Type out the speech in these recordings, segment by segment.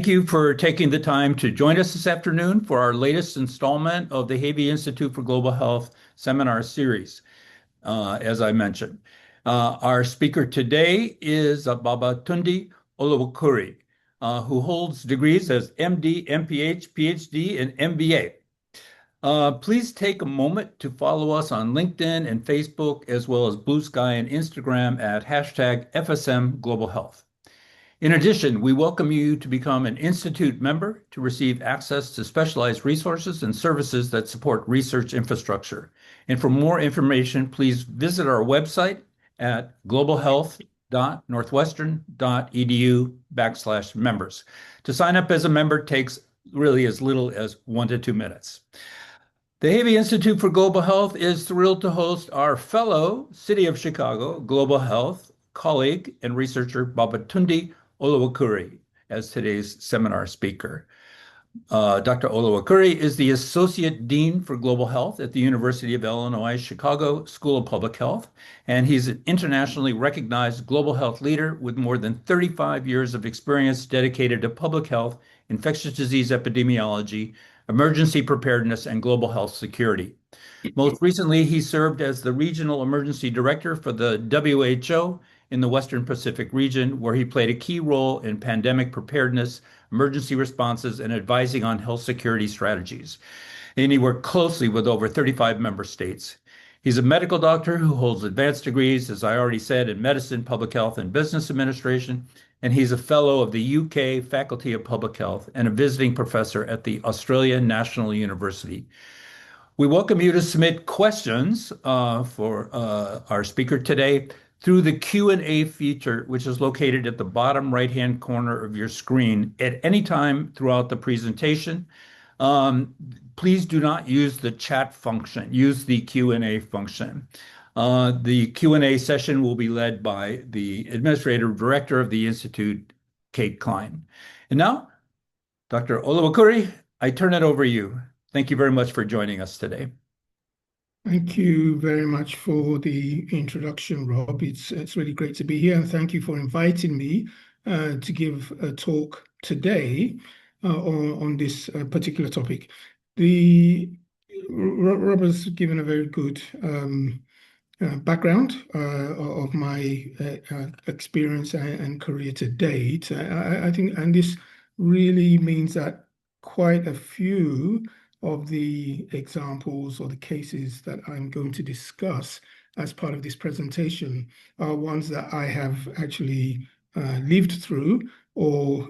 you for taking the time to join us this afternoon for our latest installment of the Havey Institute for Global Health seminar series, as I mentioned. Our speaker today is Babatunde Olowokure, who holds degrees as MD, MPH, PhD, and MBA. Please take a moment to follow us on LinkedIn and Facebook, as well as Blue Sky and Instagram at hashtag FSM Global Health. In addition, we welcome you to become an Institute member to receive access to specialized resources and services that support research infrastructure. And for more information, please visit our website at globalhealth.northwestern.edu/members. To sign up as a member takes really as little as 1 to 2 minutes. The Havey Institute for Global Health is thrilled to host our fellow City of Chicago Global Health colleague and researcher, Babatunde Olowokure, as today's seminar speaker. Dr. Olowokure is the Associate Dean for Global Health at the University of Illinois Chicago School of Public Health, and he's an internationally recognized global health leader with more than 35 years of experience dedicated to public health, infectious disease epidemiology, emergency preparedness, and global health security. Most recently, he served as the Regional Emergency Director for the WHO in the Western Pacific region, where he played a key role in pandemic preparedness, emergency responses, and advising on health security strategies. And he worked closely with over 35 member states. He's a medical doctor who holds advanced degrees, as I already said, in medicine, public health, and business administration. And he's a fellow of the UK Faculty of Public Health and a visiting professor at the Australian National University. We welcome you to submit questions for our speaker today through the Q&A feature, which is located at the bottom right-hand corner of your screen at any time throughout the presentation. Please do not use the chat function. Use the Q&A function. The Q&A session will be led by the Administrative Director of the Institute, Kate Klein. And now, Dr. Olowokure, I turn it over to you. Thank you very much for joining us today. Thank you very much for the introduction, Rob. It's really great to be here, and thank you for inviting me to give a talk today on this particular topic. Rob has given a very good background of my experience and career to date. I think, and this really means that quite a few of the examples or the cases that I'm going to discuss as part of this presentation are ones that I have actually lived through or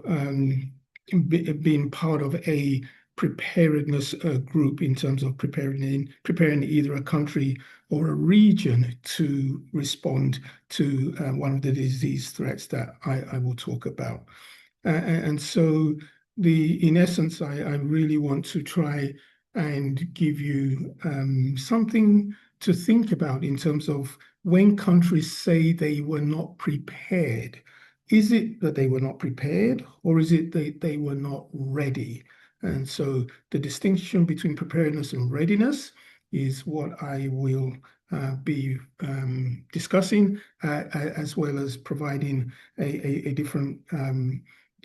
been part of a preparedness group in terms of preparing either a country or a region to respond to one of the disease threats that I will talk about. And so in essence, I really want to try and give you something to think about in terms of when countries say they were not prepared. Is it that they were not prepared, or is it that they were not ready? And so the distinction between preparedness and readiness is what I will be discussing, as well as providing a different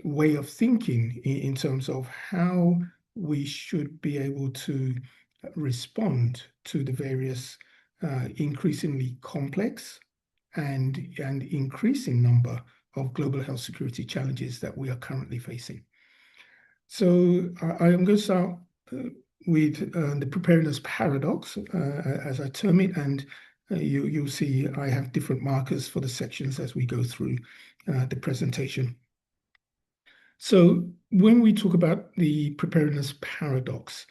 way of thinking in terms of how we should be able to respond to the various increasingly complex and increasing number of global health security challenges that we are currently facing. So I'm going to start with the preparedness paradox, as I term it, and you'll see I have different markers for the sections as we go through the presentation. So when we talk about the preparedness paradox,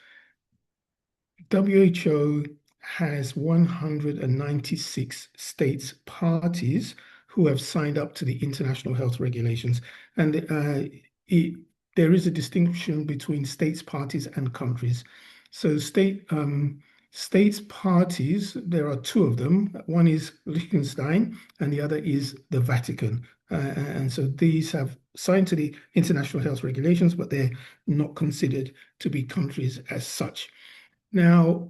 WHO has 196 states parties who have signed up to the international health regulations, and there is a distinction between states parties and countries. So states parties, there are two of them. One is Liechtenstein and the other is the Vatican. And so these have signed to the international health regulations, but they're not considered to be countries as such. Now,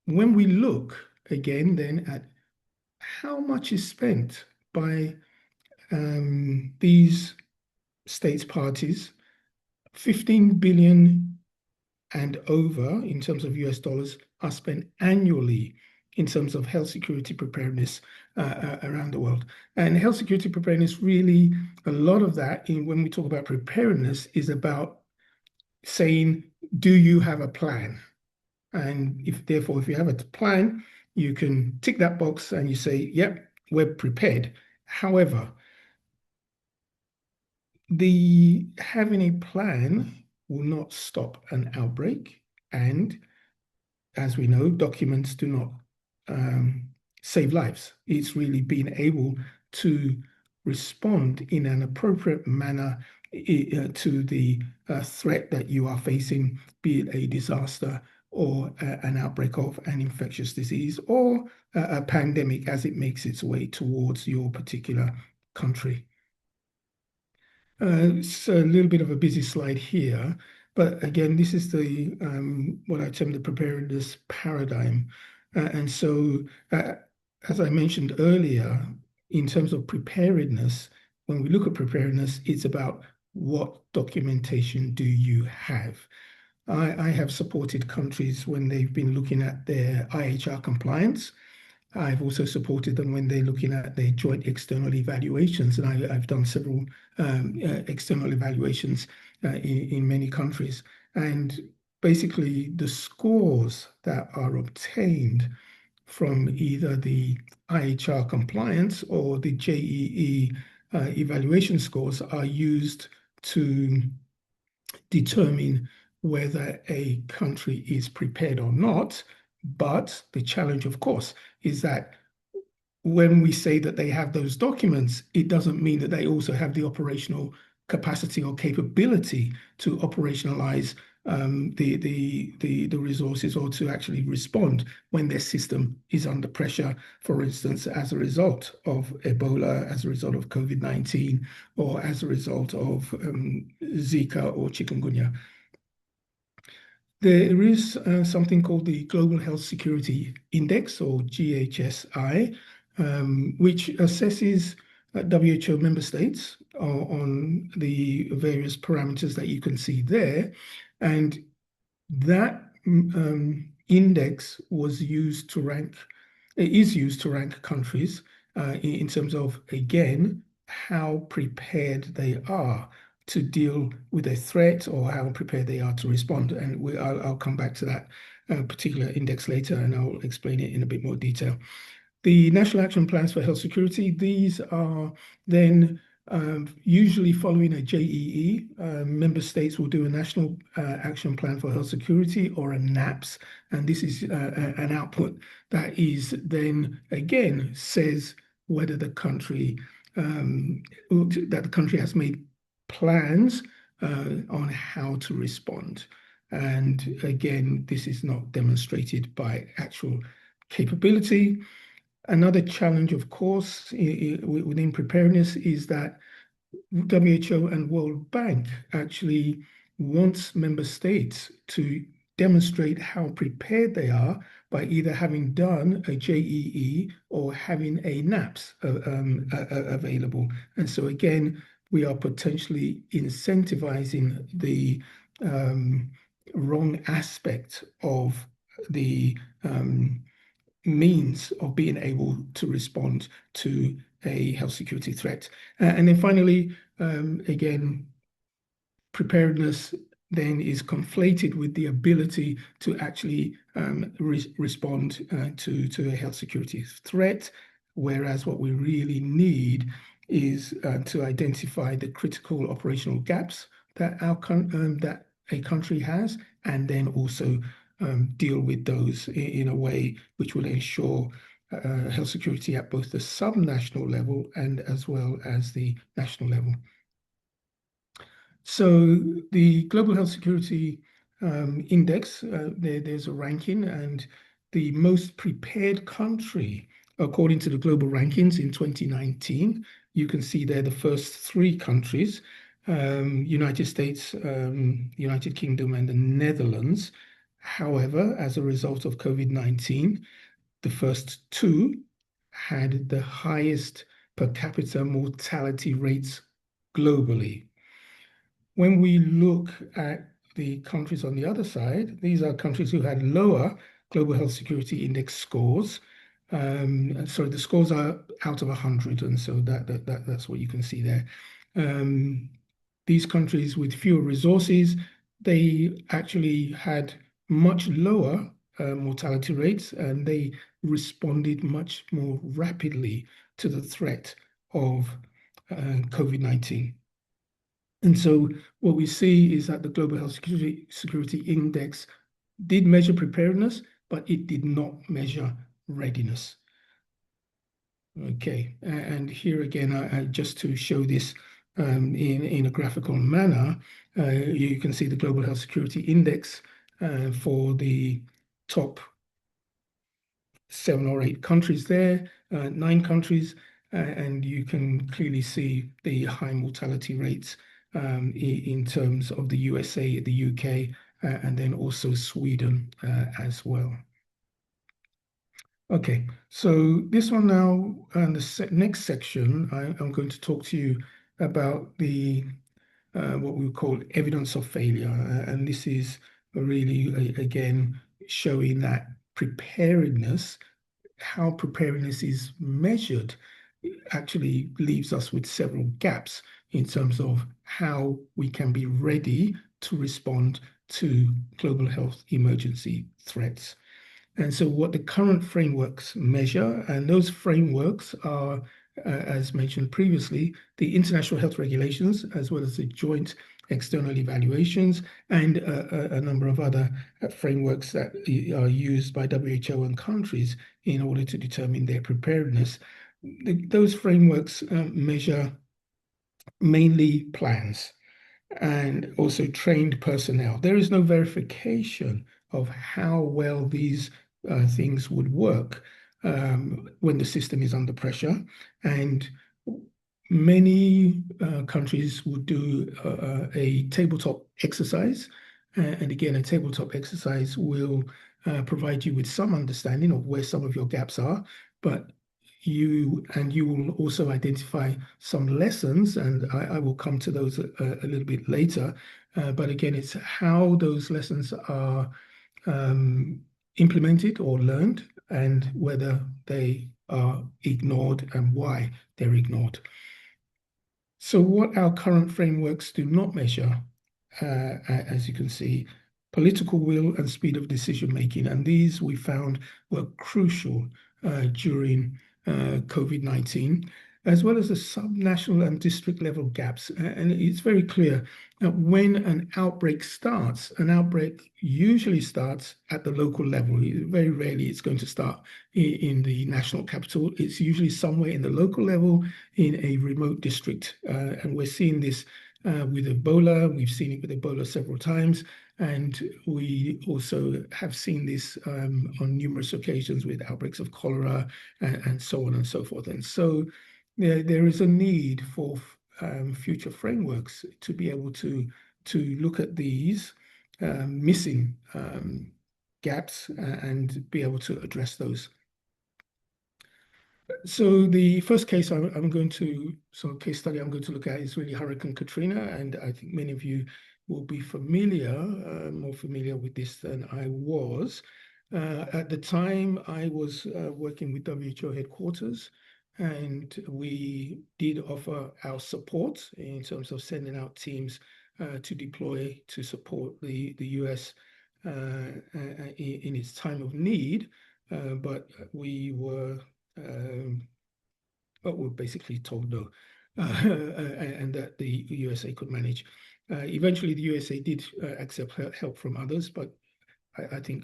when we look again then at how much is spent by these states parties 15 billion and over in terms of US dollars are spent annually in terms of health security preparedness around the world. And health security preparedness, really, a lot of that, when we talk about preparedness, is about saying, do you have a plan? And if therefore, if you have a plan, you can tick that box and you say, yep, we're prepared. However, the having a plan will not stop an outbreak. And as we know, documents do not save lives. It's really being able to respond in an appropriate manner to the threat that you are facing, be it a disaster or an outbreak of an infectious disease or a pandemic as it makes its way towards your particular country. It's a little bit of a busy slide here, but again, this is the what I term the preparedness paradigm. And so, as I mentioned earlier, in terms of preparedness, when we look at preparedness, it's about what documentation do you have? I have supported countries when they've been looking at their IHR compliance. I've also supported them when they're looking at their joint external evaluations, and I've done several external evaluations in many countries. And basically, the scores that are obtained from either the IHR compliance or the JEE evaluation scores are used to determine whether a country is prepared or not. But the challenge, of course, is that when we say that they have those documents, it doesn't mean that they also have the operational capacity or capability to operationalize the resources or to actually respond when their system is under pressure, for instance, as a result of Ebola, as a result of COVID-19, or as a result of Zika or chikungunya. There is something called the Global Health Security Index, or GHSI, which assesses WHO member states on the various parameters that you can see there. And that index was used to rank, is used to rank countries in terms of, again, how prepared they are to deal with a threat or how prepared they are to respond. And I'll come back to that particular index later and I'll explain it in a bit more detail. The National Action Plans for Health Security, these are then usually following a JEE. Member states will do a National Action Plan for Health Security or a NAPS, and this is an output that is then again says whether the country has made plans on how to respond. And again, this is not demonstrated by actual capability. Another challenge, of course, within preparedness is that WHO and World Bank actually wants member states to demonstrate how prepared they are by either having done a JEE or having a NAPS available. And so again, we are potentially incentivizing the wrong aspect of the means of being able to respond to a health security threat. And then finally, again, preparedness then is conflated with the ability to actually respond to a health security threat, whereas what we really need is to identify the critical operational gaps that that a country has, and then also deal with those in a way which will ensure health security at both the subnational level and as well as the national level. So the Global Health Security Index, there's a ranking, and the most prepared country, according to the global rankings in 2019, you can see there the first three countries, United States, United Kingdom, and the Netherlands. However, as a result of COVID-19, the first two had the highest per capita mortality rates globally. when we look at the countries on the other side, these are countries who had lower global health security index scores. So the scores are out of 100, and so that's what you can see there. Um, these countries with fewer resources, they actually had much lower mortality rates, and they responded much more rapidly to the threat of COVID-19. And so what we see is that the Global Health Security Index did measure preparedness, but it did not measure readiness. Okay, and here again, just to show this in a graphical manner, you can see the Global Health Security Index for the top 7 or 8 countries there, 9 countries, and you can clearly see the high mortality rates in terms of the USA, the UK, and then also Sweden as well. Okay, so this one now, and the next section, I'm going to talk to you about the what we call evidence of failure, and this is really again showing that preparedness, how preparedness is measured, actually leaves us with several gaps in terms of how we can be ready to respond to global health emergency threats. And so, what the current frameworks measure, and those frameworks are, as mentioned previously, the international health regulations, as well as the joint external evaluations, and a number of other frameworks that are used by WHO and countries in order to determine their preparedness. Those frameworks measure mainly plans and also trained personnel. There is no verification of how well these things would work when the system is under pressure. And many countries would do a tabletop exercise. And again, a tabletop exercise will provide you with some understanding of where some of your gaps are, but you will also identify some lessons, and I will come to those a little bit later. But again, it's how those lessons are implemented or learned, and whether they are ignored and why they're ignored. So what our current frameworks do not measure, as you can see, political will and speed of decision making. And these we found were crucial during COVID-19, as well as the subnational and district level gaps. And it's very clear that when an outbreak starts, an outbreak usually starts at the local level. Very rarely it's going to start in the national capital. It's usually somewhere in the local level in a remote district. And we're seeing this with Ebola. We've seen it with Ebola several times. And we also have seen this on numerous occasions with outbreaks of cholera and so on and so forth. And so there is a need for future frameworks to be able to look at these missing gaps and be able to address those. So the first case I'm going to, so case study I'm going to look at is really Hurricane Katrina, and I think many of you will be familiar, more familiar with this than I was. At the time, I was working with WHO headquarters, and we did offer our support in terms of sending out teams to deploy to support the US in its time of need, but we were but were basically told no, and that the USA could manage. Eventually, the USA did accept help from others, but I think,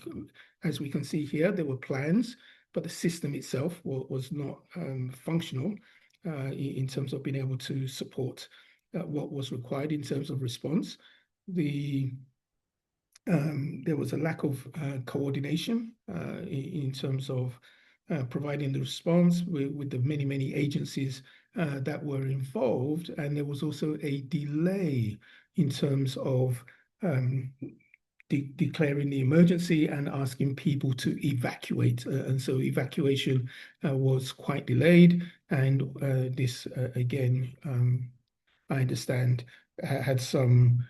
as we can see here, there were plans, but the system itself was not functional in terms of being able to support what was required in terms of response. There was a lack of coordination in terms of providing the response with the many agencies that were involved. And there was also a delay in terms of declaring the emergency and asking people to evacuate. And so evacuation was quite delayed. And this, again, I understand, had some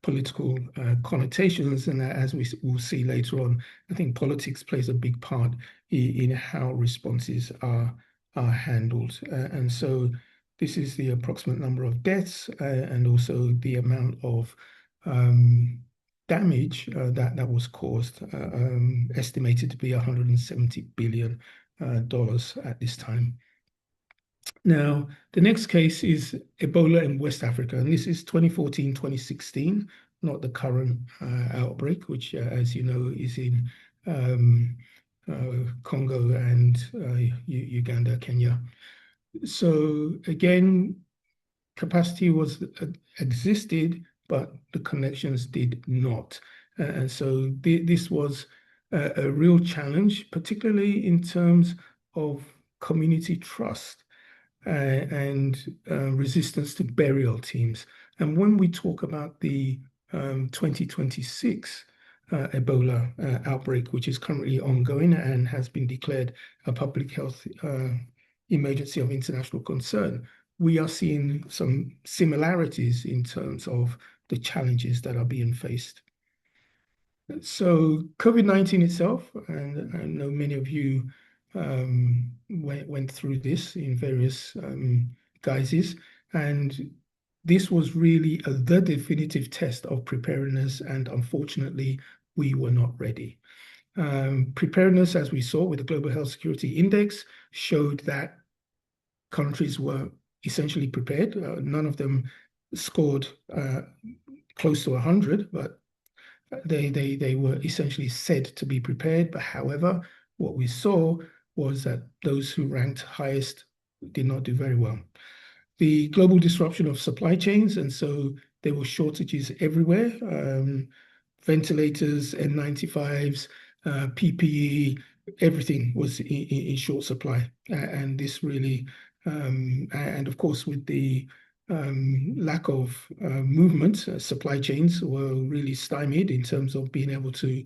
political connotations, and as we will see later on, I think politics plays a big part in how responses are handled. And so this is the approximate number of deaths and also the amount of damage that was caused, estimated to be $170 billion at this time. Now, the next case is Ebola in West Africa, and this is 2014, 2016, not the current outbreak, which, as you know, is in Congo and Uganda, Kenya. So again, capacity was existed, but the connections did not. And so this was a real challenge, particularly in terms of community trust and resistance to burial teams. And when we talk about the 2026 Ebola outbreak, which is currently ongoing and has been declared a public health emergency of international concern, we are seeing some similarities in terms of the challenges that are being faced. So COVID-19 itself, and I know many of you went through this in various guises, and this was really the definitive test of preparedness, and unfortunately, we were not ready. Preparedness, as we saw with the Global Health Security Index, showed that countries were essentially prepared. None of them scored close to 100, but they were essentially said to be prepared. But however, what we saw was that those who ranked highest did not do very well. The global disruption of supply chains, and so there were shortages everywhere. Ventilators, N95s, PPE, everything was in short supply. And this really, and of course, with the lack of movement, supply chains were really stymied in terms of being able to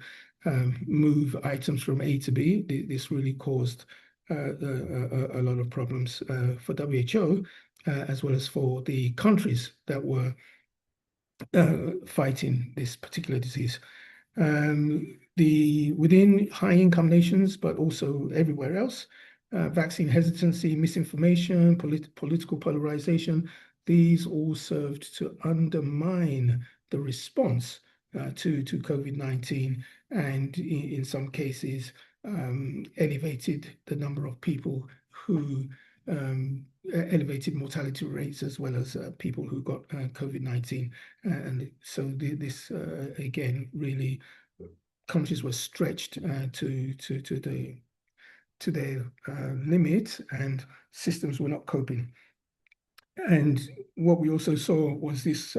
move items from A to B. This really caused a lot of problems for WHO, as well as for the countries that were fighting this particular disease. Within high-income nations, but also everywhere else, vaccine hesitancy, misinformation, political polarization, these all served to undermine the response to COVID-19, and in some cases elevated the number of people who elevated mortality rates, as well as people who got COVID-19. And so this again, really, countries were stretched to their limit, and systems were not coping. And what we also saw was this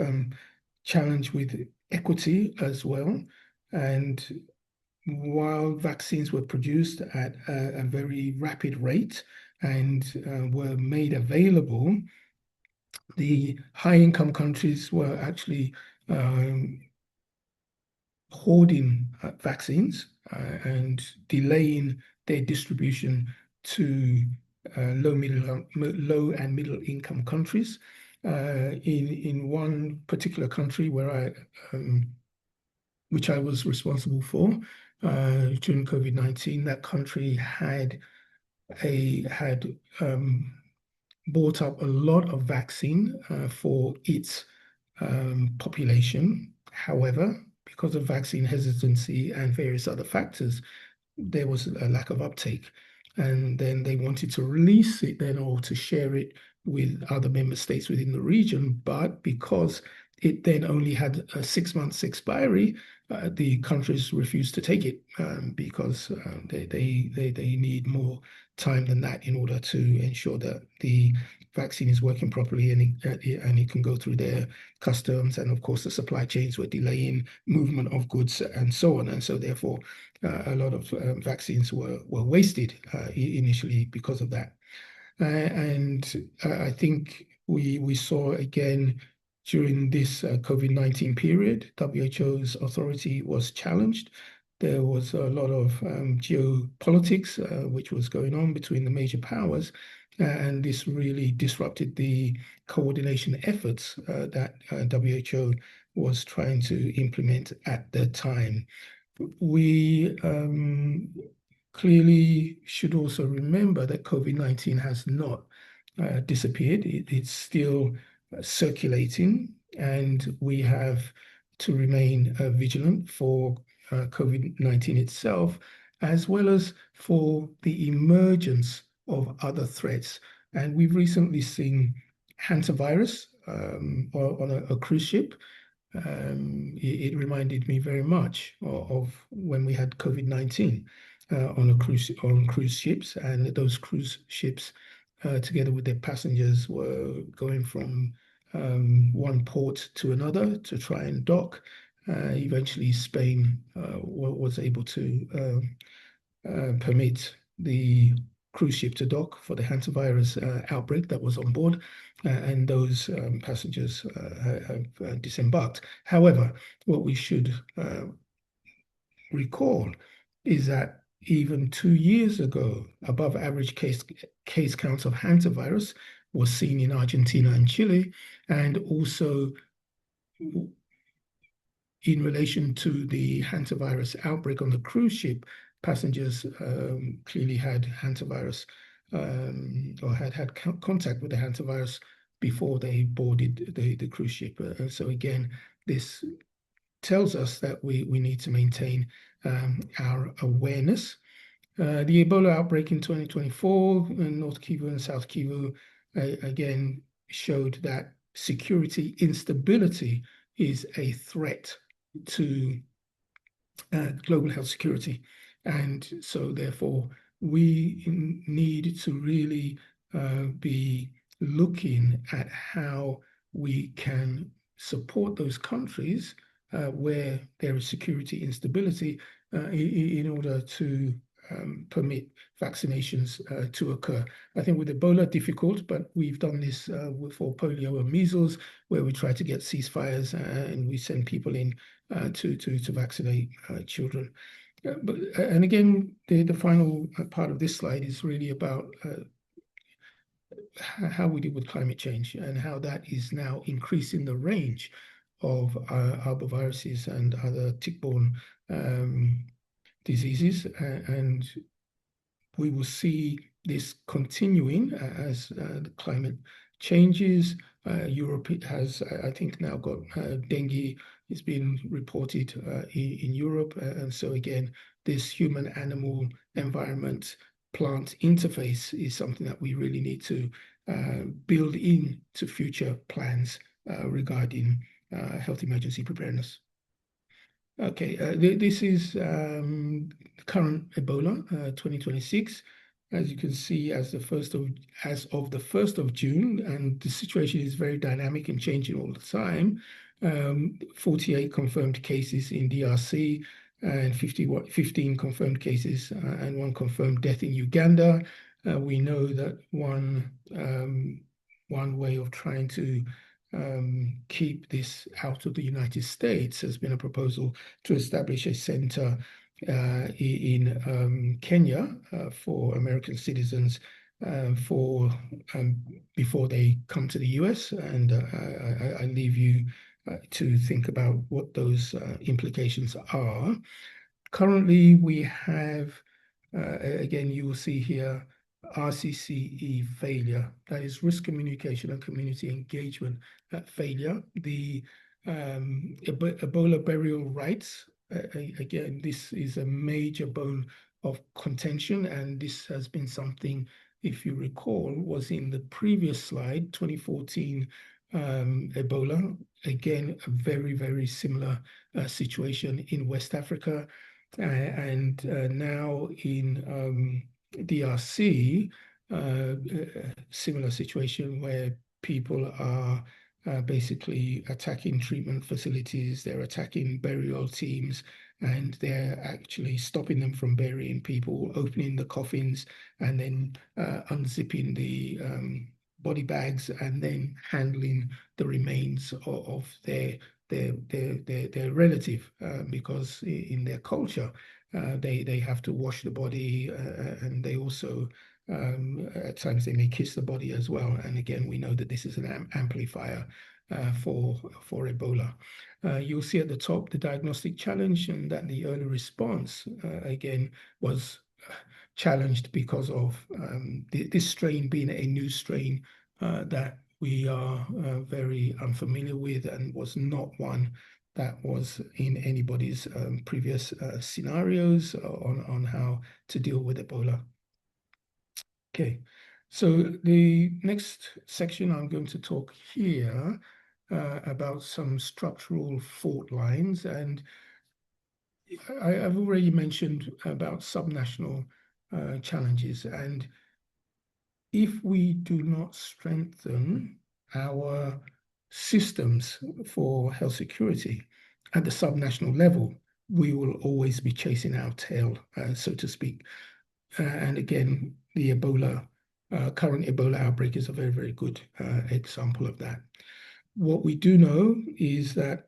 challenge with equity as well. And while vaccines were produced at a very rapid rate and were made available, the high-income countries were actually hoarding vaccines and delaying their distribution to low and middle income countries. In one particular country which I was responsible for during COVID-19, that country had bought up a lot of vaccine for its population. However, because of vaccine hesitancy and various other factors, there was a lack of uptake. And then they wanted to release it then, or to share it with other member states within the region. But because it then only had a 6 months expiry, the countries refused to take it because they need more time than that in order to ensure that the vaccine is working properly and it can go through their customs. And of course, the supply chains were delaying movement of goods and so on. And so therefore, a lot of vaccines were wasted initially because of that. And I think we saw again during this COVID-19 period, WHO's authority was challenged. There was a lot of geopolitics which was going on between the major powers. and this really disrupted the coordination efforts that WHO was trying to implement at the time. We clearly should also remember that COVID-19 has not disappeared. It's still circulating, and we have to remain vigilant for COVID-19 itself, as well as for the emergence of other threats. And we've recently seen hantavirus on a cruise ship. It reminded me very much of when we had COVID-19 on cruise ships, and those cruise ships, together with their passengers, were going from one port to another to try and dock. Eventually, Spain was able to permit the cruise ship to dock for the hantavirus outbreak that was on board, and those passengers have disembarked. However, what we should recall is that even 2 years ago, above average case counts of hantavirus was seen in Argentina and Chile, and also in relation to the hantavirus outbreak on the cruise ship, passengers clearly had hantavirus or had contact with the hantavirus before they boarded the cruise ship. So again, this tells us that we need to maintain our awareness. The Ebola outbreak in 2024 in North Kivu and South Kivu again showed that security instability is a threat to global health security. And so therefore, we need to really be looking at how we can support those countries where there is security instability in order to permit vaccinations to occur. I think with Ebola, difficult, but we've done this for polio and measles, where we try to get ceasefires and we send people in to vaccinate children. And again, the final part of this slide is really about how we deal with climate change and how that is now increasing the range of arboviruses and other tick-borne diseases. And we will see this continuing as the climate changes. Europe has, I think, now got dengue is being reported in Europe. And so again, this human-animal environment plant interface is something that we really need to build into future plans regarding health emergency preparedness. Okay, this is current Ebola 2026. As you can see, as of the 1st of June, and the situation is very dynamic and changing all the time. 48 confirmed cases in DRC and 15 confirmed cases and one confirmed death in Uganda. We know that one way of trying to keep this out of the United States has been a proposal to establish a center in Kenya for American citizens for before they come to the US. And I leave you to think about what those implications are. Currently, we have, again, you will see here, RCCE failure, that is risk communication and community engagement failure. The Ebola burial rights, again, this is a major bone of contention, and this has been something, if you recall, was in the previous slide, 2014 Ebola, again, a very, very similar situation in West Africa. And now in DRC, similar situation where people are basically attacking treatment facilities, they're attacking burial teams, and they're actually stopping them from burying people, opening the coffins, and then unzipping the body bags, and then handling the remains of their relative, because in their culture they have to wash the body, and they also At times they may kiss the body as well. And again, we know that this is an amplifier for Ebola. You'll see at the top the diagnostic challenge, and that the early response again was challenged because of this strain being a new strain that we are very unfamiliar with, and was not one that was in anybody's previous scenarios on how to deal with Ebola. Okay, so the next section I'm going to talk here about some structural fault lines, and I've already mentioned about subnational challenges, and if we do not strengthen our systems for health security at the subnational level, we will always be chasing our tail, so to speak. And again, the current Ebola outbreak is a very, very good example of that. What we do know is that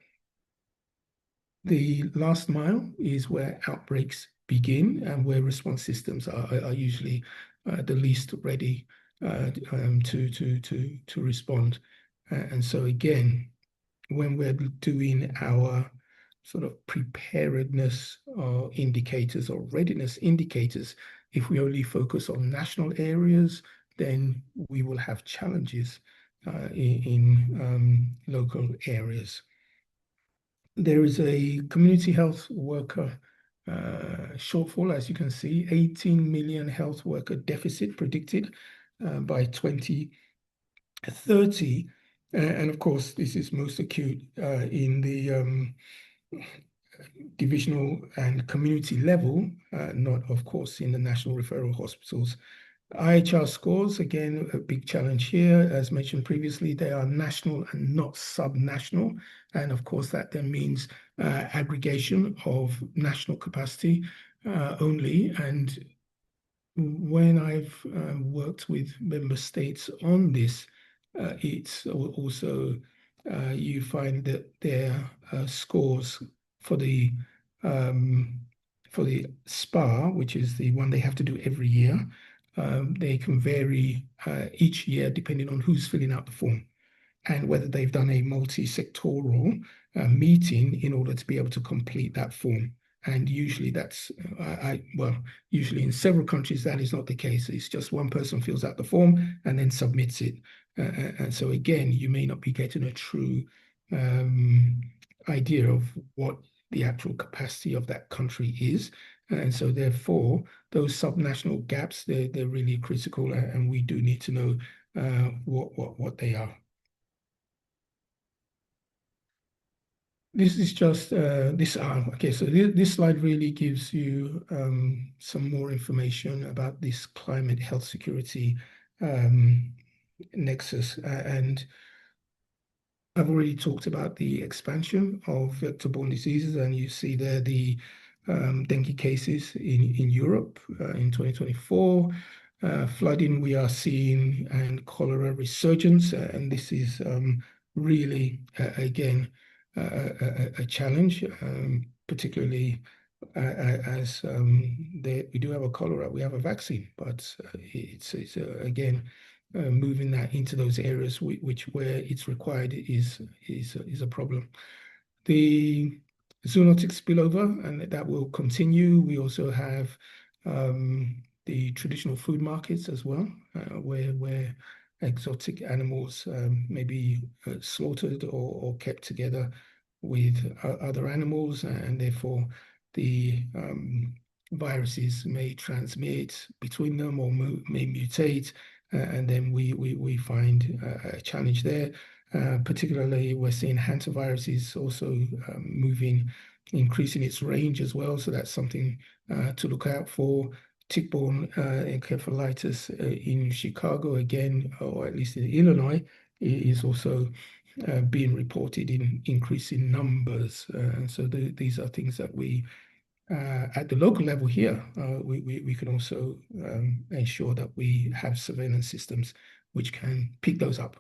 the last mile is where outbreaks begin and where response systems are usually the least ready to respond. And so again, when we're doing our sort of preparedness indicators or readiness indicators, if we only focus on national areas, then we will have challenges in local areas. There is a community health worker shortfall, as you can see, 18 million health worker deficit predicted by 2030. And of course, this is most acute in the divisional and community level, not, of course, in the national referral hospitals. IHR scores, again, a big challenge here. As mentioned previously, they are national and not subnational. And of course, that then means aggregation of national capacity only. And when I've worked with member states on this, it's also, you find that their scores for the SPA, which is the one they have to do every year, they can vary each year depending on who's filling out the form and whether they've done a multi-sectoral meeting in order to be able to complete that form. And usually that's, usually in several countries, that is not the case. It's just one person fills out the form and then submits it. And so again, you may not be getting a true idea of what the actual capacity of that country is. And so therefore, those subnational gaps, they're really critical, and we do need to know what they are. This is just this arm. Okay, so this slide really gives you some more information about this climate health security nexus. And I've already talked about the expansion of vector-borne diseases, and you see there the dengue cases in Europe in 2024. Flooding we are seeing, and cholera resurgence, and this is really, again, a challenge, particularly as we do have a cholera, we have a vaccine, but it's again moving that into those areas where it's required is a problem. The zoonotic spillover, and that will continue. We also have the traditional food markets as well, where exotic animals may be slaughtered or kept together with other animals, and therefore the viruses may transmit between them or may mutate, and then we find a challenge there. Particularly, we're seeing hantaviruses also increasing its range as well. So that's something to look out for. Tick-borne encephalitis in Chicago again, or at least in Illinois, is also being reported in increasing numbers. And so these are things that we, at the local level here, we can also ensure that we have surveillance systems which can pick those up.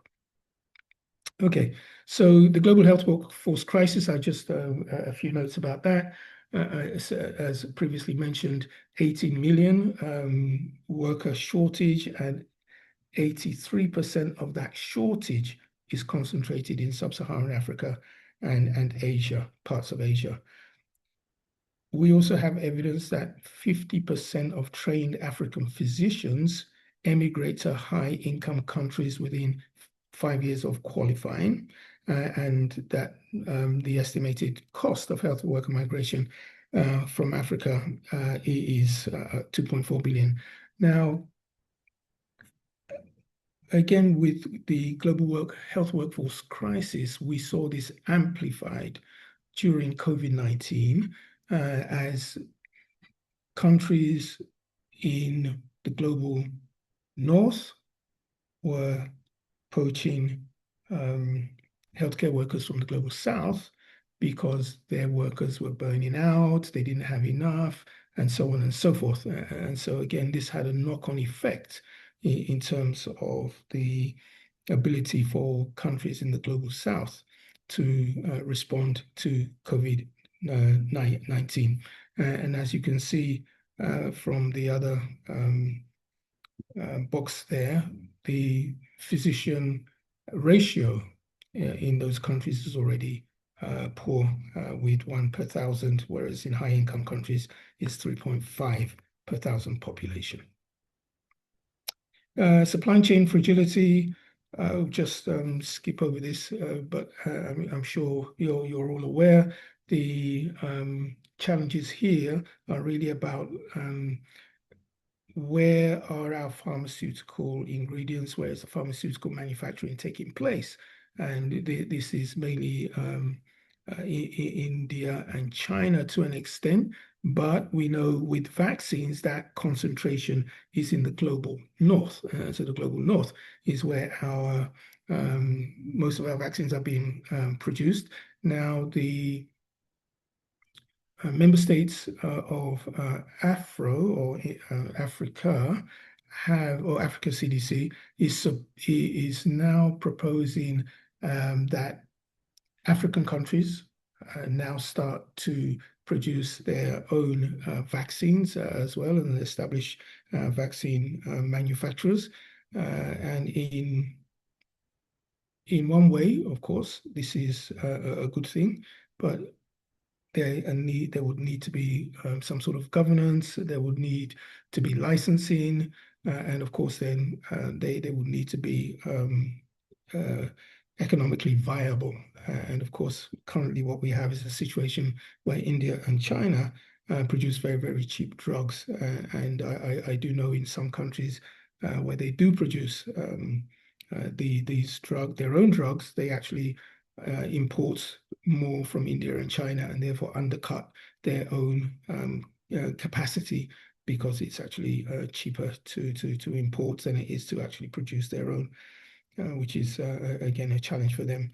Okay, so the global health workforce crisis, I just a few notes about that. as previously mentioned, 18 million worker shortage, and 83% of that shortage is concentrated in sub-Saharan Africa and Asia, parts of Asia. We also have evidence that 50% of trained African physicians emigrate to high-income countries within 5 years of qualifying, and that the estimated cost of health worker migration from Africa is 2.4 billion. Now, again, with the global health workforce crisis, we saw this amplified during COVID-19 as countries in the global north were poaching healthcare workers from the global south because their workers were burning out, they didn't have enough, and so on and so forth. And so again, this had a knock-on effect in terms of the ability for countries in the global south to respond to COVID-19. And as you can see from the other box there, the physician ratio in those countries is already poor, with 1 per 1,000, whereas in high-income countries it's 3.5 per 1,000 population. Supply chain fragility. I'll just skip over this, but I'm sure you're all aware. The challenges here are really about where are our pharmaceutical ingredients, where is the pharmaceutical manufacturing taking place? And this is mainly India and China to an extent, but we know with vaccines that concentration is in the global north. So the global north is where our most of our vaccines are being produced. Now, the member states of AFRO or Africa or Africa CDC is now proposing that African countries now start to produce their own vaccines as well and establish vaccine manufacturers. And in one way, of course, this is a good thing, but there would need to be some sort of governance. There would need to be licensing, and of course, then they would need to be economically viable. And of course, currently what we have is a situation where India and China produce very, very cheap drugs. And I do know in some countries where they do produce their own drugs, they actually import more from India and China and therefore undercut their own capacity because it's actually cheaper to import than it is to actually produce their own. Which is, again, a challenge for them.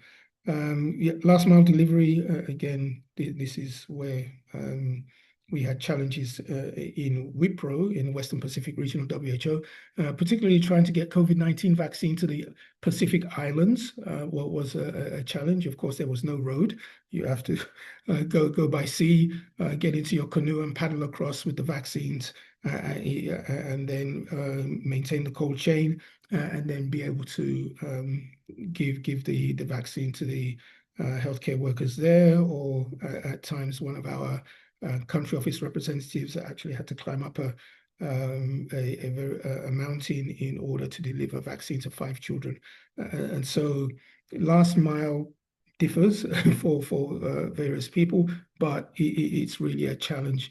Last mile delivery, again, this is where we had challenges in WIPRO, in the Western Pacific region of WHO, particularly trying to get COVID-19 vaccine to the Pacific Islands. What was a challenge. Of course, there was no road. You have to go by sea, get into your canoe and paddle across with the vaccines, and then maintain the cold chain, and then be able to give the vaccine to the healthcare workers there, or at times one of our country office representatives actually had to climb up a mountain in order to deliver vaccine to 5 children. And so last mile differs for various people, but it's really a challenge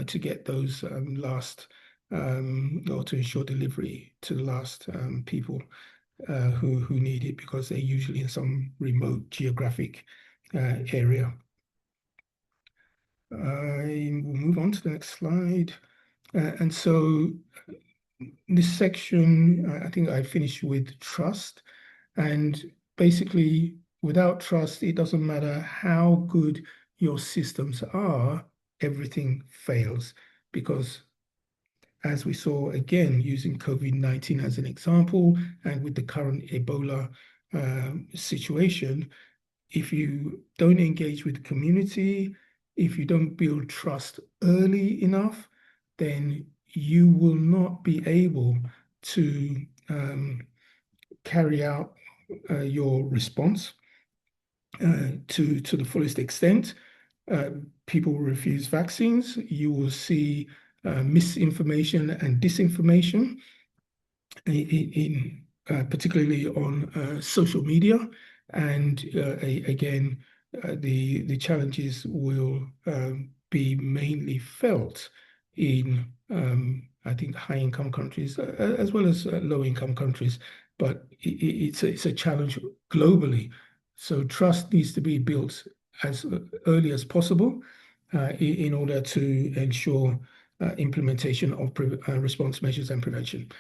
to get those last or to ensure delivery to the last people who need it, because they're usually in some remote geographic area. I will move on to the next slide. And so this section, I think I finished with trust. And basically, without trust, it doesn't matter how good your systems are, everything fails. Because as we saw again, using COVID-19 as an example, and with the current Ebola situation, if you don't engage with the community, if you don't build trust early enough, then you will not be able to carry out your response to the fullest extent. People will refuse vaccines. You will see misinformation and disinformation particularly on social media. And again, the challenges will be mainly felt in, I think, high-income countries as well as low-income countries. But it's a challenge globally. So trust needs to be built as early as possible in order to ensure implementation of response measures and prevention.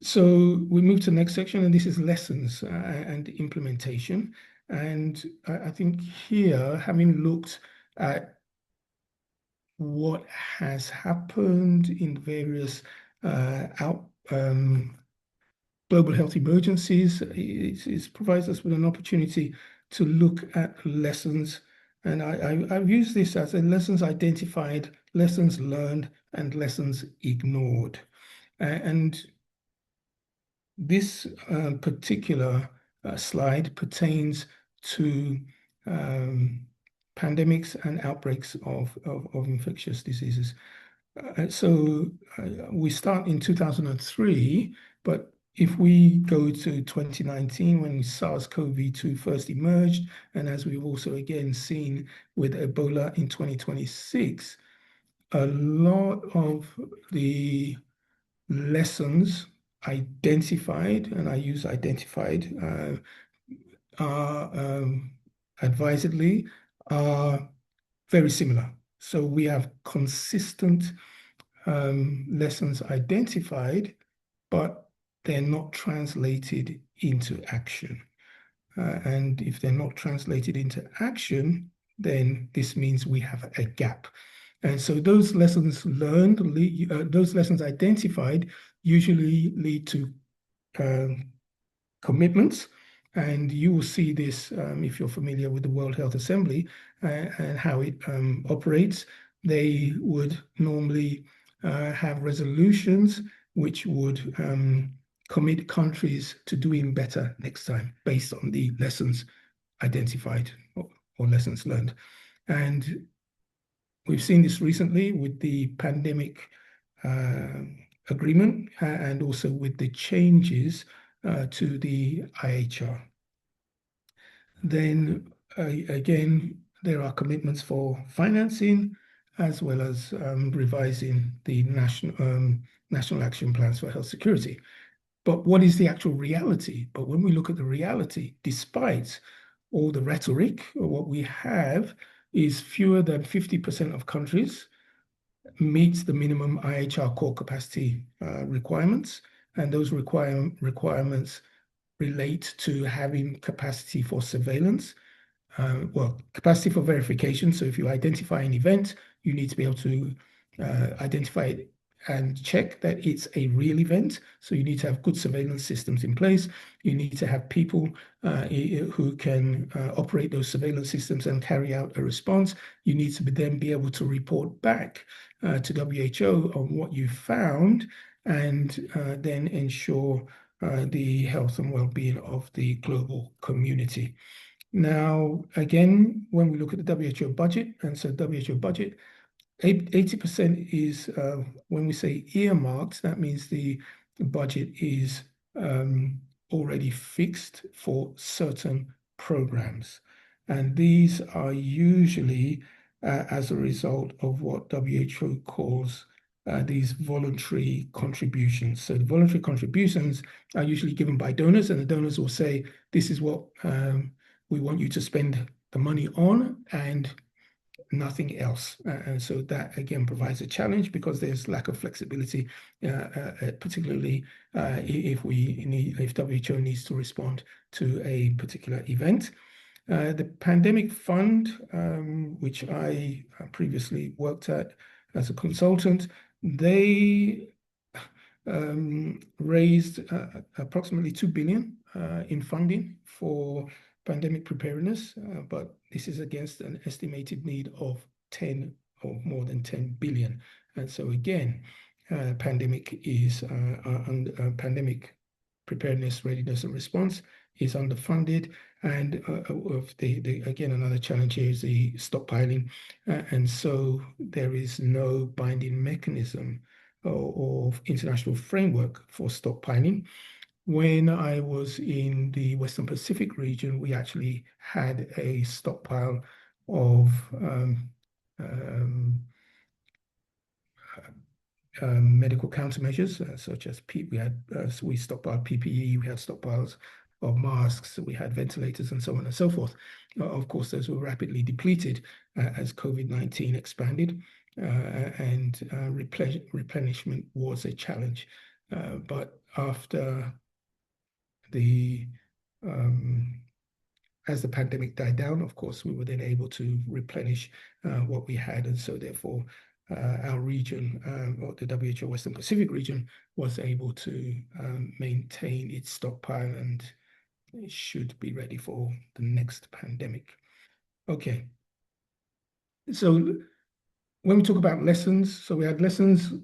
So we move to the next section, and this is lessons and implementation. And I think here, having looked at what has happened in various global health emergencies, it provides us with an opportunity to look at lessons. And I've used this as a lessons identified, lessons learned, and lessons ignored. And this particular slide pertains to pandemics and outbreaks of infectious diseases. We start in 2003, but if we go to 2019, when SARS-CoV-2 first emerged, and as we've also again seen with Ebola in 2026, a lot of the lessons identified, and I use identified advisedly, are very similar. So we have consistent lessons identified, but they're not translated into action. And if they're not translated into action, then this means we have a gap. And so those lessons learned, those lessons identified usually lead to commitments. And you will see this if you're familiar with the World Health Assembly and how it operates. They would normally have resolutions which would commit countries to doing better next time based on the lessons identified or lessons learned. And we've seen this recently with the pandemic agreement and also with the changes to the IHR. Then again, there are commitments for financing as well as revising the national action plans for health security. But what is the actual reality? But when we look at the reality, despite all the rhetoric, what we have is fewer than 50% of countries meets the minimum IHR core capacity requirements, and those requirements relate to having capacity for surveillance, capacity for verification. So if you identify an event, you need to be able to identify it and check that it's a real event. So you need to have good surveillance systems in place. You need to have people who can operate those surveillance systems and carry out a response. You need to then be able to report back to WHO on what you found and then ensure the health and well-being of the global community. Now, again, when we look at the WHO budget, and so WHO budget, 80% is when we say earmarked, that means the budget is already fixed for certain programs. And these are usually as a result of what WHO calls these voluntary contributions. So the voluntary contributions are usually given by donors, and the donors will say, this is what we want you to spend the money on, and nothing else. And so that again provides a challenge because there's lack of flexibility, particularly if WHO needs to respond to a particular event. The pandemic fund, which I previously worked at as a consultant, they raised approximately 2 billion in funding for pandemic preparedness, but this is against an estimated need of 10 or more than 10 billion. And so again, pandemic preparedness, readiness, and response is underfunded. And again, another challenge here is the stockpiling. And so there is no binding mechanism or international framework for stockpiling. When I was in the Western Pacific region, we actually had a stockpile of um, medical countermeasures, such as we stockpiled PPE, we had stockpiles of masks, we had ventilators, and so on and so forth. Of course, those were rapidly depleted as COVID-19 expanded, and replenishment was a challenge. But after the as the pandemic died down, of course, we were then able to replenish what we had, and so therefore our region, or the WHO Western Pacific region, was able to maintain its stockpile and it should be ready for the next pandemic. Okay, so when we talk about lessons, so we had lessons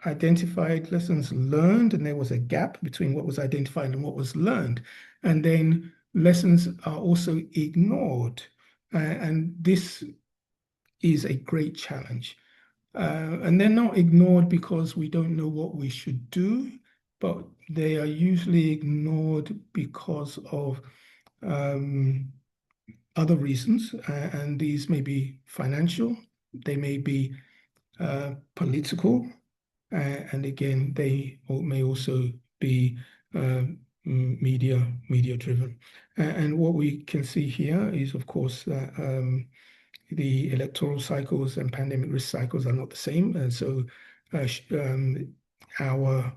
identified, lessons learned, and there was a gap between what was identified and what was learned. And then lessons are also ignored. And this is a great challenge. And they're not ignored because we don't know what we should do, but they are usually ignored because of other reasons. And these may be financial, they may be political, and again, they may also be media driven. And what we can see here is, of course, that the electoral cycles and pandemic risk cycles are not the same. And so our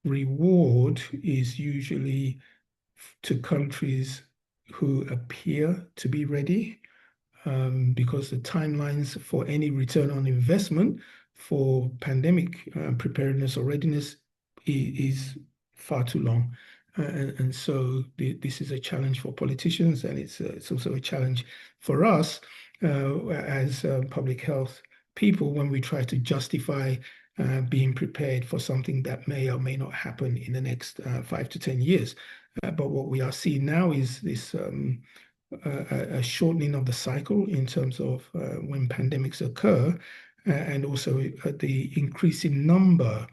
reward is usually to countries who appear to be ready, because the timelines for any return on investment for pandemic preparedness or readiness is far too long. And so this is a challenge for politicians, and it's also a challenge for us as public health people when we try to justify being prepared for something that may or may not happen in the next 5 to 10 years. But what we are seeing now is this a shortening of the cycle in terms of when pandemics occur, and also the increasing number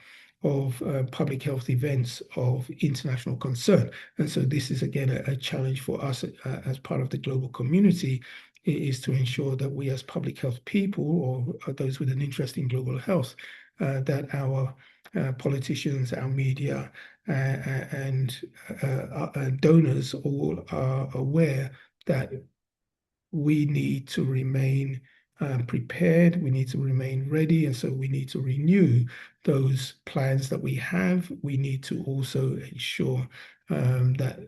of public health events of international concern. And so this is again a challenge for us as part of the global community, is to ensure that we as public health people, or those with an interest in global health, that our politicians, our media, and donors all are aware that we need to remain prepared, we need to remain ready, and so we need to renew those plans that we have. We need to also ensure that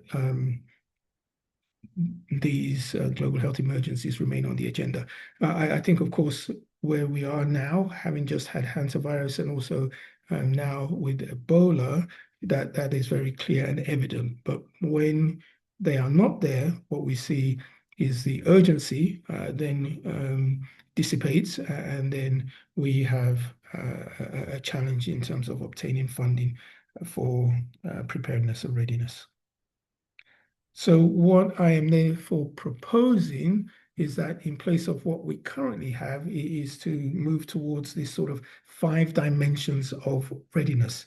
these global health emergencies remain on the agenda. I think, of course, where we are now, having just had hantavirus and also now with Ebola, that is very clear and evident. But when they are not there, what we see is the urgency then dissipates, and then we have a challenge in terms of obtaining funding for preparedness and readiness. So what I am therefore proposing is that in place of what we currently have is to move towards this sort of 5 dimensions of readiness: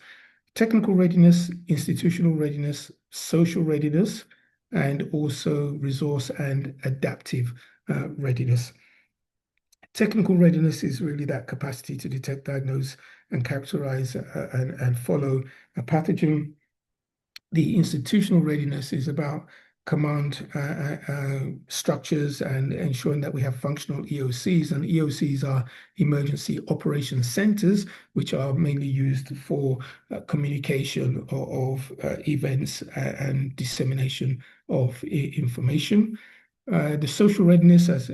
technical readiness, institutional readiness, social readiness, and also resource and adaptive readiness. Technical readiness is really that capacity to detect, diagnose, and characterize and follow a pathogen. The institutional readiness is about command structures and ensuring that we have functional EOCs. And EOCs are emergency operations centers, which are mainly used for communication of events and dissemination of information. The social readiness, as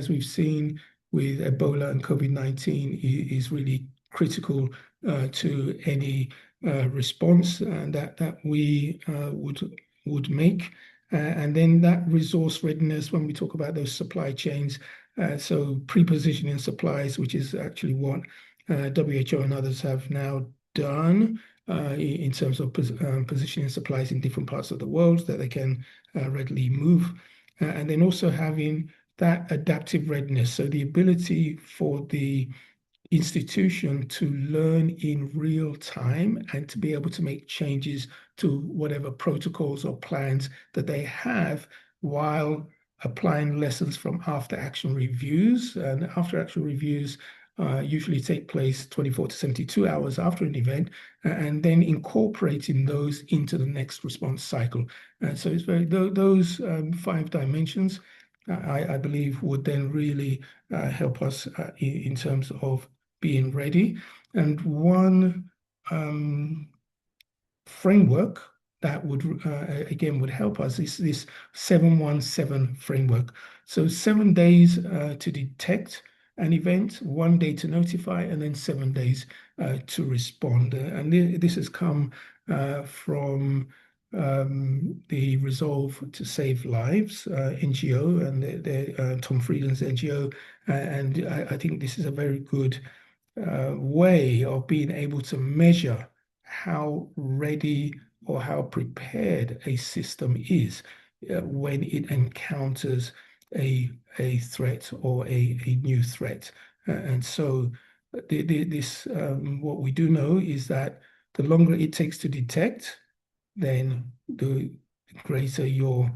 we've seen with Ebola and COVID-19, is really critical to any response that we would make. And then that resource readiness, when we talk about those supply chains, So pre-positioning supplies, which is actually what WHO and others have now done in terms of positioning supplies in different parts of the world that they can readily move. And then also having that adaptive readiness, so the ability for the institution to learn in real time and to be able to make changes to whatever protocols or plans that they have while applying lessons from after action reviews. And after action reviews usually take place 24 to 72 hours after an event, and then incorporating those into the next response cycle. And so it's those 5 dimensions, I believe, would then really help us in terms of being ready. And one framework that would again would help us is this 717 framework. So 7 days to detect an event, 1 day to notify, and then 7 days to respond. And this has come from the Resolve to Save Lives NGO and Tom Friedland's NGO. And I think this is a very good way of being able to measure how ready or how prepared a system is when it encounters a threat or a new threat. And so this what we do know is that the longer it takes to detect, then the greater your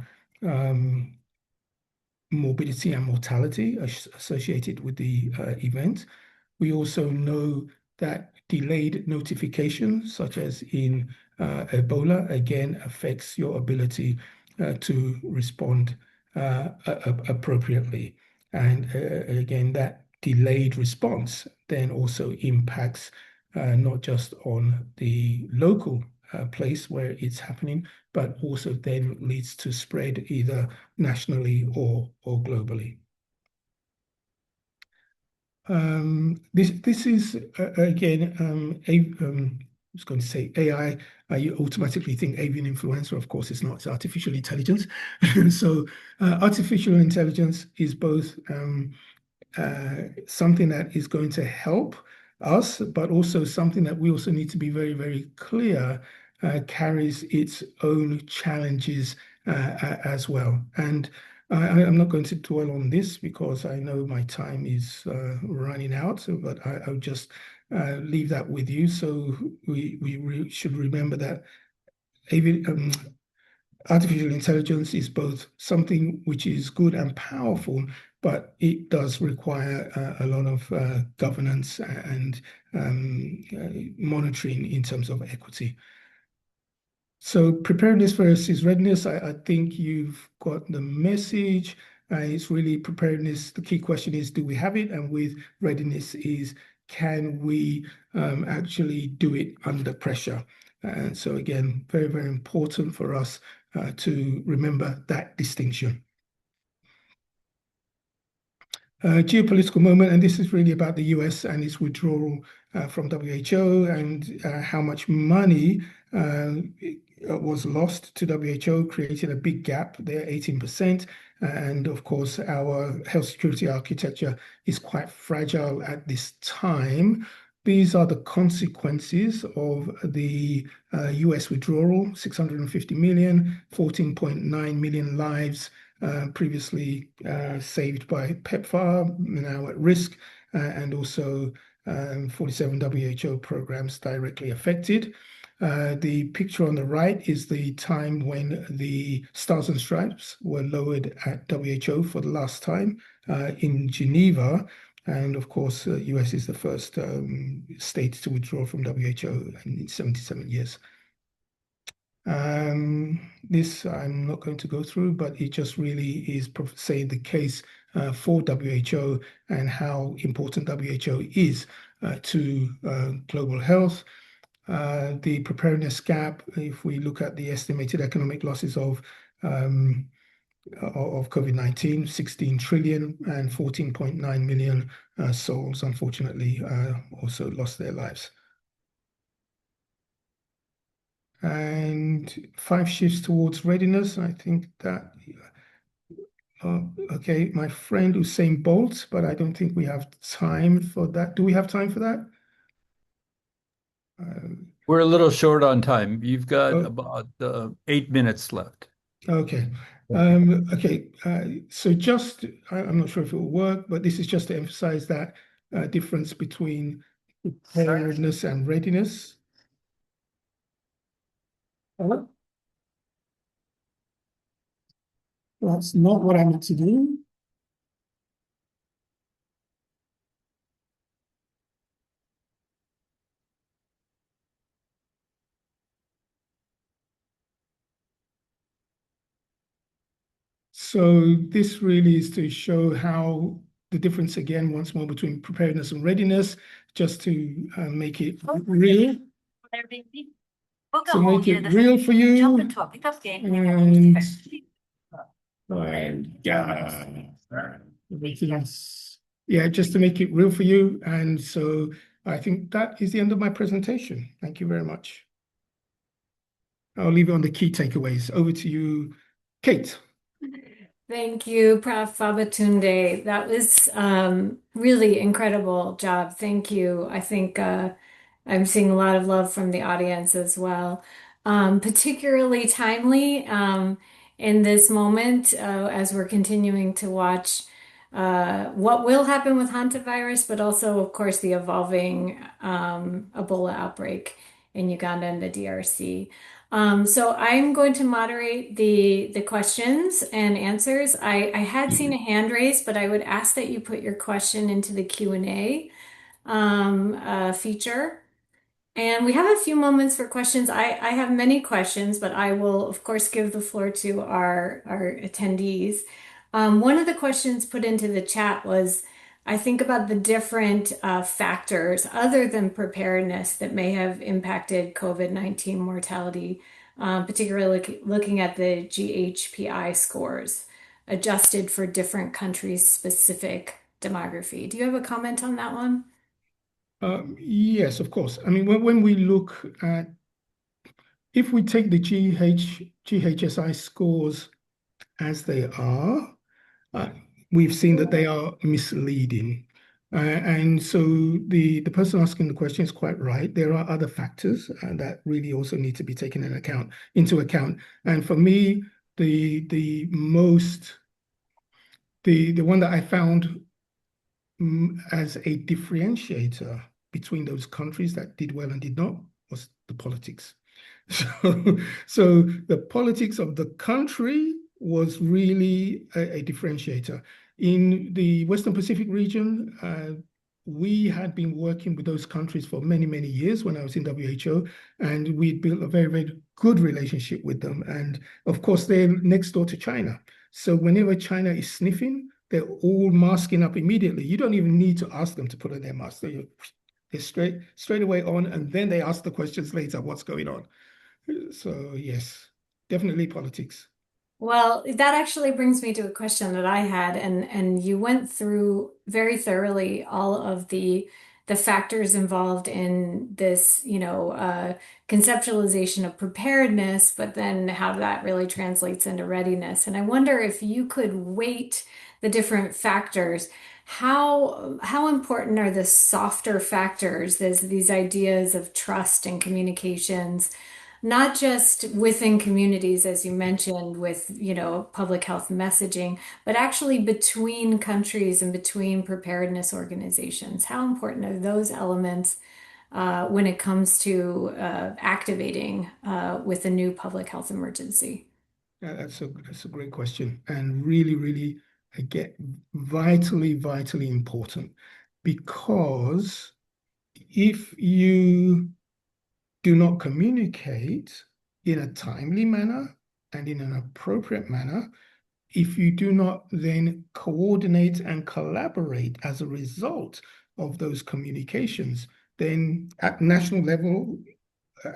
morbidity and mortality associated with the event. We also know that delayed notification, such as in Ebola, again affects your ability to respond appropriately. And again, that delayed response then also impacts not just on the local place where it's happening, but also then leads to spread either nationally or globally. This is again I was going to say AI. You automatically think avian influenza. Of course, it's not. It's artificial intelligence. So, artificial intelligence is both something that is going to help us, but also something that we also need to be very, very clear carries its own challenges as well. And I'm not going to dwell on this because I know my time is running out, but I'll just leave that with you. So we should remember that artificial intelligence is both something which is good and powerful, but it does require a lot of governance and monitoring in terms of equity. So preparedness versus readiness, I think you've got the message. It's really preparedness. The key question is, do we have it? And with readiness is, can we actually do it under pressure? And so again, very, very important for us to remember that distinction. Geopolitical moment, and this is really about the US and its withdrawal from WHO and how much money was lost to WHO, creating a big gap there, 18%. And of course, our health security architecture is quite fragile at this time. These are the consequences of the US withdrawal: 650 million, 14.9 million lives previously saved by PEPFAR, now at risk, and also 47 WHO programs directly affected. The picture on the right is the time when the Stars and Stripes were lowered at WHO for the last time in Geneva. And of course, US is the first state to withdraw from WHO in 77 years. This I'm not going to go through, but it just really is saying the case for WHO and how important WHO is to global health. The preparedness gap, if we look at the estimated economic losses of COVID-19, 16 trillion and 14.9 million souls, unfortunately, also lost their lives. And 5 shifts towards readiness. I think that Okay, my friend Usain Bolt, but I don't think we have time for that. Do we have time for that? We're a little short on time. You've got Oh, about 8 minutes left. okay. Okay. So I'm not sure if it will work, but this is just to emphasize that difference between preparedness and readiness. Oh, that's not what I meant to do. So this really is to show how the difference again, once more, between preparedness and readiness, just to make it real. To make it real for you. Yeah, just to make it real for you. And so I think that is the end of my presentation. Thank you very much. I'll leave it on the key takeaways. Over to you, Kate. Thank you, Prof. Babatunde. That was really incredible job. Thank you. I think I'm seeing a lot of love from the audience as well. Particularly timely in this moment as we're continuing to watch what will happen with hantavirus, but also, of course, the evolving Ebola outbreak in Uganda and the DRC. So I'm going to moderate the questions and answers. I had seen a hand raised, but I would ask that you put your question into the Q&A feature. And we have a few moments for questions. I have many questions, but I will, of course, give the floor to our attendees. One of the questions put into the chat was, I think about the different factors other than preparedness that may have impacted COVID-19 mortality, particularly looking at the GHPI scores adjusted for different countries' specific demography. Do you have a comment on that one? Yes, of course. I mean, when we look at, if we take the GHSI scores as they are, uh, we've seen that they are misleading. And so the person asking the question is quite right. There are other factors that really also need to be taken into account. And for me, the one that I found as a differentiator between those countries that did well and did not was the politics. So the politics of the country was really a differentiator. In the Western Pacific region, we had been working with those countries for many, many years when I was in WHO, and we built a very, very good relationship with them. And of course, they're next door to China. So whenever China is sniffing, they're all masking up immediately. You don't even need to ask them to put on their mask. They're straight away on, and then they ask the questions later, what's going on? So yes, definitely politics. Well, that actually brings me to a question that I had, and you went through very thoroughly all of the factors involved in this, conceptualization of preparedness, but then how that really translates into readiness. And I wonder if you could weight the different factors. How important are the softer factors? There's these ideas of trust and communications not just within communities, as you mentioned, with, public health messaging, but actually between countries and between preparedness organizations. How important are those elements when it comes to activating with a new public health emergency? That's a great question, and really, really, again, vitally important, because if you do not communicate in a timely manner and in an appropriate manner, if you do not then coordinate and collaborate as a result of those communications, then at national level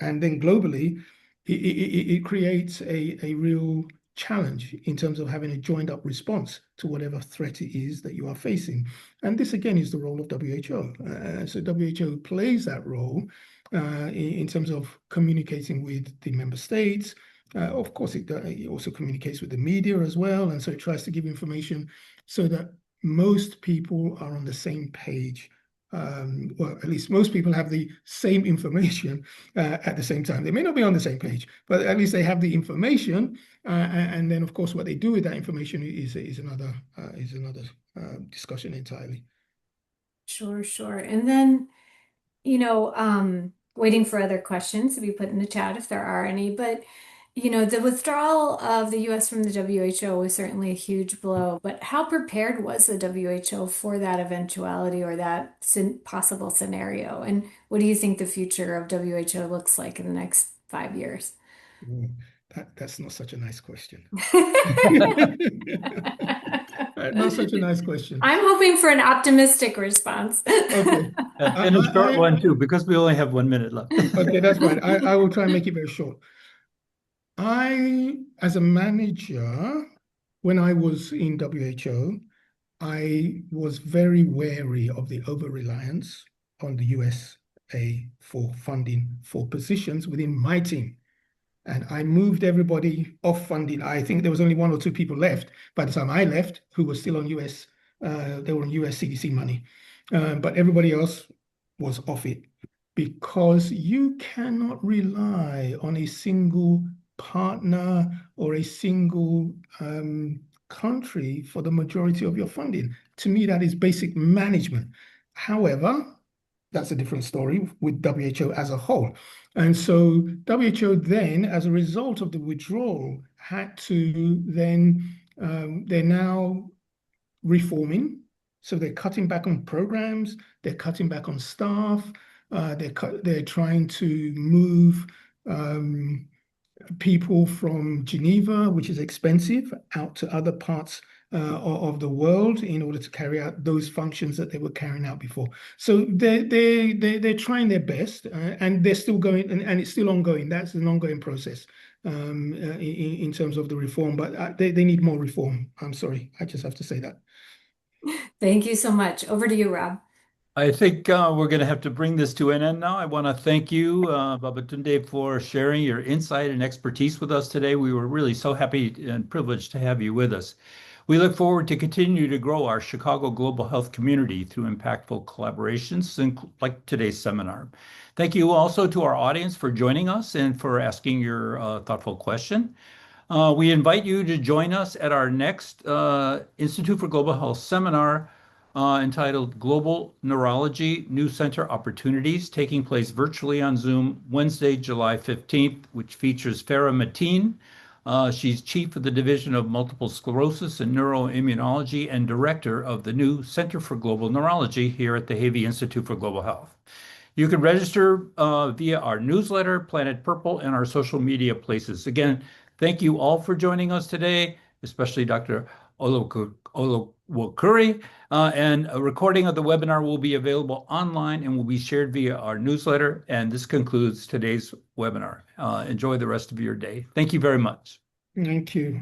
and then globally, it creates a real challenge in terms of having a joined up response to whatever threat it is that you are facing. And this again is the role of WHO. So WHO plays that role in terms of communicating with the member states, Of course, it also communicates with the media as well, and so it tries to give information so that most people are on the same page. Well, at least most people have the same information at the same time. They may not be on the same page, but at least they have the information. And then, of course, what they do with that information is another discussion entirely. Sure, sure. And then, waiting for other questions to be put in the chat if there are any. But, the withdrawal of the US from the WHO was certainly a huge blow. But how prepared was the WHO for that eventuality or that possible scenario? And what do you think the future of WHO looks like in the next 5 years? Mm, that's not such a nice question. I'm Not such a nice question. hoping for an optimistic response. Okay. And a short one too, because we only have 1 minute left. Okay, that's fine. I will try and make it very short. As a manager, when I was in WHO, I was very wary of the over-reliance on the USA for funding for positions within my team. And I moved everybody off funding. I think there was only one or two people left by the time I left who were still on they were on US CDC money. But everybody else was off it because you cannot rely on a single partner or a single country for the majority of your funding. To me, that is basic management. However, that's a different story with WHO as a whole. And so WHO then, as a result of the withdrawal, had to then, they're now reforming. So they're cutting back on programs, they're cutting back on staff, they're trying to move people from Geneva, which is expensive, out to other parts of the world in order to carry out those functions that they were carrying out before. So they're trying their best, and they're still going, and it's still ongoing. That's an ongoing process in terms of the reform, but they need more reform. I'm sorry, I just have to say that. Thank you so much. Over to you, Rob. I think we're going to have to bring this to an end now. I want to thank you, Babatunde, for sharing your insight and expertise with us today. We were really so happy and privileged to have you with us. We look forward to continue to grow our Chicago global health community through impactful collaborations like today's seminar. Thank you also to our audience for joining us and for asking your thoughtful question. We invite you to join us at our next Institute for Global Health seminar entitled Global Neurology New Center Opportunities, taking place virtually on Zoom Wednesday, July 15th, which features Farah Mateen. She's chief of the Division of Multiple Sclerosis and Neuroimmunology and director of the new Center for Global Neurology here at the Havey Institute for Global Health. You can register via our newsletter, Planet Purple, and our social media places. Again, thank you all for joining us today, especially Dr. Olowokure. And a recording of the webinar will be available online and will be shared via our newsletter. And this concludes today's webinar. Enjoy the rest of your day. Thank you very much. Thank you.